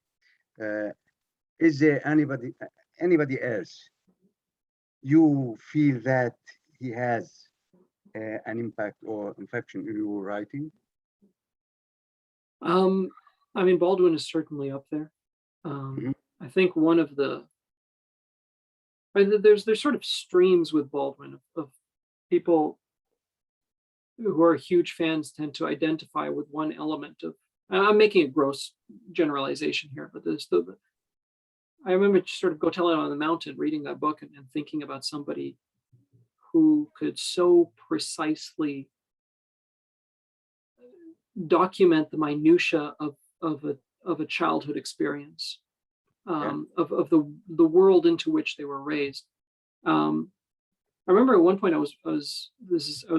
is there anybody else you feel that he has an impact or inflection in your writing? I mean, Baldwin is certainly up there. Mhm. I think one of there's sort of streams with Baldwin of people who are huge fans tend to identify with one element of. I'm making a gross generalization here, but I remember sort of Go Tell It on the Mountain, reading that book and thinking about somebody who could so precisely document the minutia of a childhood experience, of the world into which they were raised. I remember at one point I was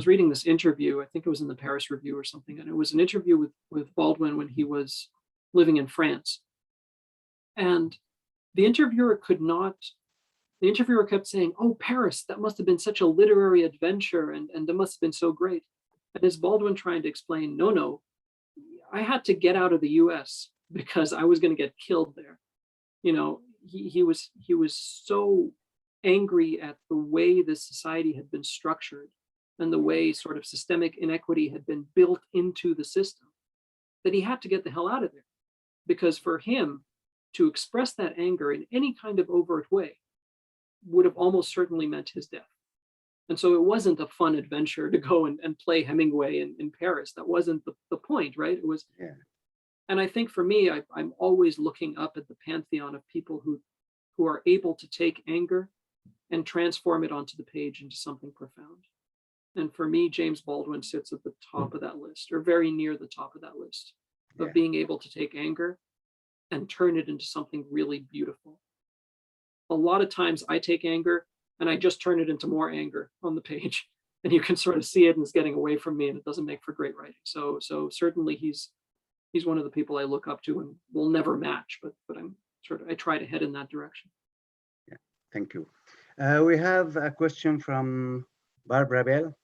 reading this interview. I think it was in the Paris Review or something, and it was an interview with Baldwin when he was living in France. And the interviewer kept saying, "Oh, Paris, that must have been such a literary adventure, and that must have been so great." And is Baldwin trying to explain, no, I had to get out of the US because I was going to get killed there. You know, he was so angry at the way this society had been structured and the way sort of systemic inequity had been built into the system that he had to get the hell out of there. Because for him to express that anger in any kind of overt way would have almost certainly meant his death. And so it wasn't a fun adventure to go and play Hemingway in Paris. That wasn't the point, right? It was. Yeah. And I think for me, I'm always looking up at the pantheon of people who are able to take anger and transform it onto the page into something profound. And for me, James Baldwin sits at the top of that list, or very near the top of that list, of being able to take anger and turn it into something really beautiful. A lot of times I take anger and I just turn it into more anger on the page, and you can sort of see it and it's getting away from me, and it doesn't make for great writing. So certainly he's one of the people I look up to and will never match, but I try to head in that direction. Yeah, thank you. We have a question from Barbara Bell.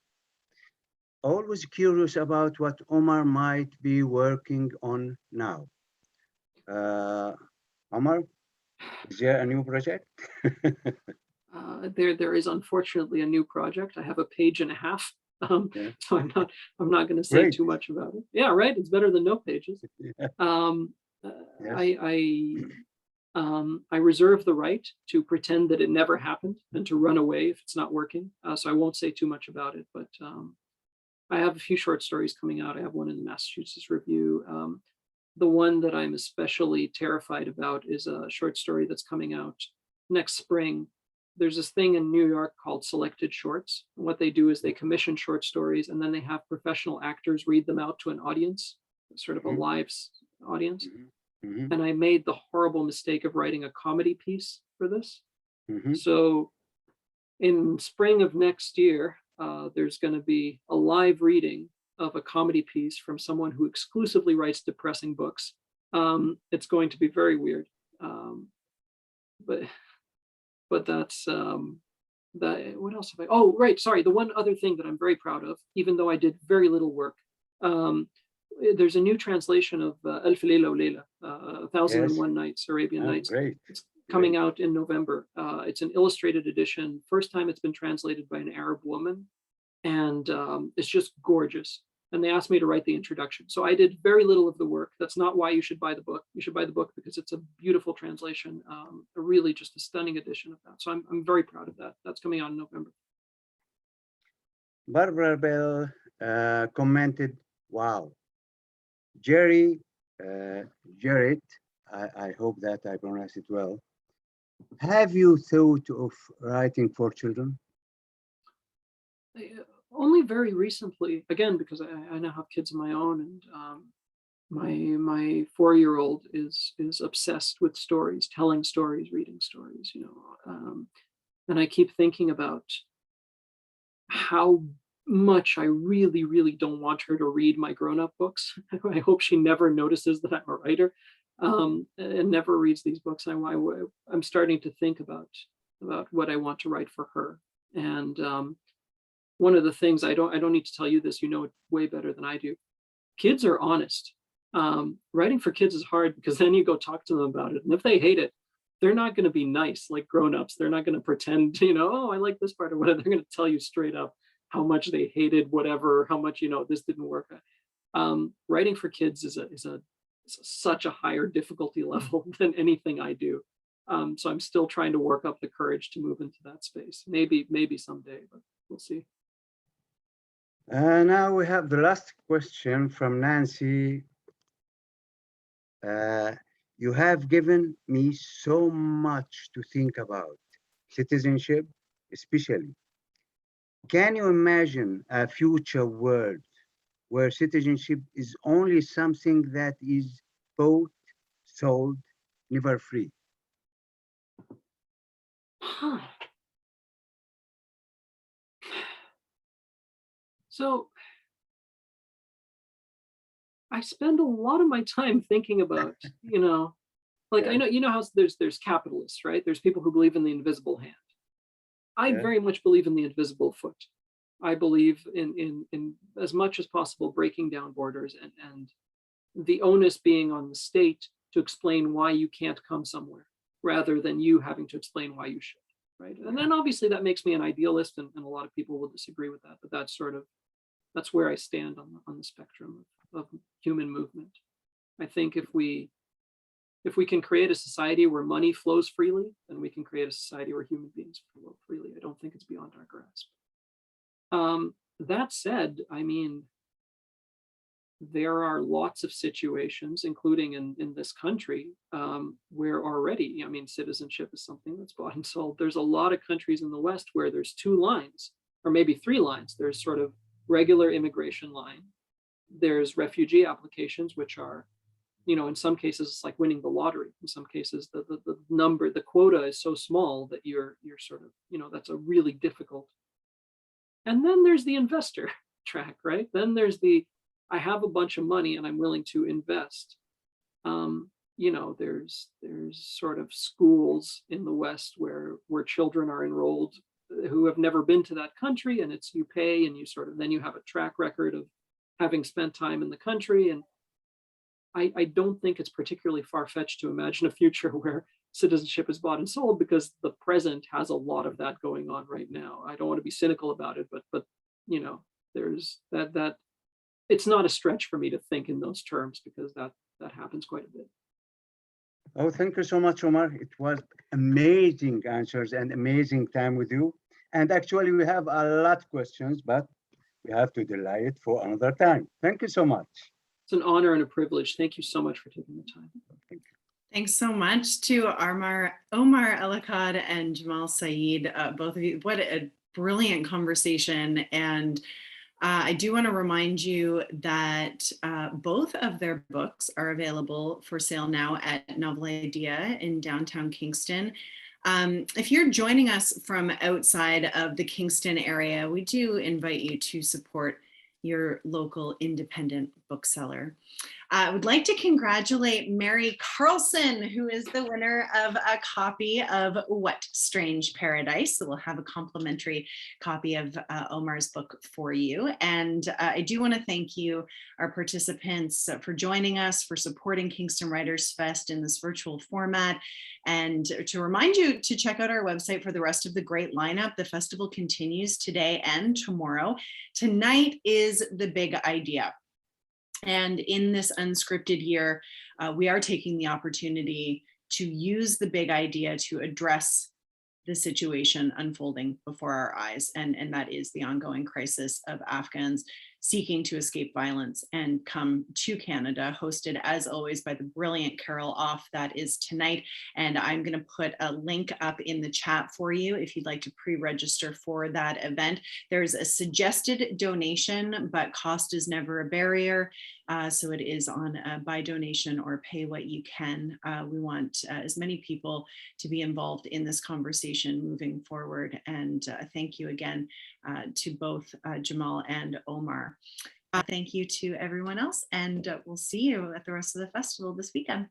Always curious about what Omar might be working on now. Omar, is there a new project? There is unfortunately a new project. I have a page and a half, so I'm not going to say too much about it. Yeah, right. It's better than no pages. I reserve the right to pretend that it never happened and to run away if it's not working. So I won't say too much about it, but I have a few short stories coming out. I have one in the Massachusetts Review. The one that I'm especially terrified about is a short story that's coming out next spring. There's this thing in New York called Selected Shorts. And what they do is they commission short stories and then they have professional actors read them out to an audience, sort of a live audience. Mm-hmm. And I made the horrible mistake of writing a comedy piece for this. Mm-hmm. So in spring of next year, there's going to be a live reading of a comedy piece from someone who exclusively writes depressing books. It's going to be very weird. But that's that. What else have I? Oh, right. Sorry. The one other thing that I'm very proud of, even though I did very little work, there's a new translation of Alf Layla Layla, 1001 Nights, Arabian Nights. Great. It's coming out in November. It's an illustrated edition. First time it's been translated by an Arab woman, and it's just gorgeous. And they asked me to write the introduction. So I did very little of the work. That's not why you should buy the book. You should buy the book because it's a beautiful translation, really just a stunning edition of that. So I'm very proud of that. That's coming out in November. Barbara Bell commented, wow, Jarrett, I hope that I pronounce it well. Have you thought of writing for children? Only very recently, again, because I now have kids of my own, and my 4-year-old is obsessed with stories, telling stories, reading stories, and I keep thinking about how much I really, really don't want her to read my grown-up books. I hope she never notices that I'm a writer, and never reads these books. I'm starting to think about what I want to write for her. And one of the things, I don't need to tell you this, you know it way better than I do. Kids are honest. Writing for kids is hard because then you go talk to them about it, and if they hate it, they're not going to be nice like grown-ups. They're not going to pretend, oh, I like this part or whatever. They're going to tell you straight up how much they hated whatever, how much, this didn't work. Writing for kids is such a higher difficulty level than anything I do. So I'm still trying to work up the courage to move into that space. Maybe someday, but we'll see. Now we have the last question from Nancy. You have given me so much to think about, citizenship especially. Can you imagine a future world where citizenship is only something that is bought, sold, never free? So I spend a lot of my time thinking about, like, Yeah. I know how there's capitalists, right? There's people who believe in the invisible hand. I Yeah. very much believe in the invisible foot. I believe in as much as possible breaking down borders and the onus being on the state to explain why you can't come somewhere rather than you having to explain why you should, right? And then obviously that makes me an idealist, and a lot of people will disagree with that, but that's where I stand on the spectrum of human movement. I think if we can create a society where money flows freely, then we can create a society where human beings flow freely. I don't think it's beyond our grasp. That said, I mean, there are lots of situations, including in this country, where already, citizenship is something that's bought and sold. There's a lot of countries in the West where there's 2 lines, or maybe 3 lines. There's sort of regular immigration line. There's refugee applications, which are, in some cases, it's like winning the lottery. In some cases, the quota is so small that you're sort of, that's a really difficult. And then there's the investor track, right? Then there's I have a bunch of money and I'm willing to invest. There's sort of schools in the West where children are enrolled who have never been to that country, and it's you pay and you sort of, then you have a track record of having spent time in the country. And I don't think it's particularly far-fetched to imagine a future where citizenship is bought and sold, because the present has a lot of that going on right now. I don't want to be cynical about it, but there's that it's not a stretch for me to think in those terms, because that happens quite a bit. Oh, thank you so much, Omar. It was amazing answers and amazing time with you. And actually, we have a lot of questions, but we have to delay it for another time. Thank you so much. It's an honor and a privilege. Thank you so much for taking the time. Thank you. Thanks so much to Omar El Akkad and Jamal Saeed, both of you. What a brilliant conversation. And I do want to remind you that both of their books are available for sale now at Novel Idea in downtown Kingston. If you're joining us from outside of the Kingston area, we do invite you to support your local independent bookseller. I would like to congratulate Mary Carlson, who is the winner of a copy of What Strange Paradise. So we'll have a complimentary copy of Omar's book for you. And I do want to thank you, our participants, for joining us, for supporting Kingston Writers Fest in this virtual format, and to remind you to check out our website for the rest of the great lineup. The festival continues today and tomorrow. Tonight is The Big Idea. And in this unscripted year, we are taking the opportunity to use the big idea to address the situation unfolding before our eyes. And that is the ongoing crisis of Afghans seeking to escape violence and come to Canada, hosted as always by the brilliant Carol Off. That is tonight. And I'm going to put a link up in the chat for you if you'd like to pre-register for that event. There's a suggested donation, but cost is never a barrier. So it is on by donation or pay what you can. We want as many people to be involved in this conversation moving forward. And thank you again to both Jamal and Omar. Thank you to everyone else, and we'll see you at the rest of the festival this weekend.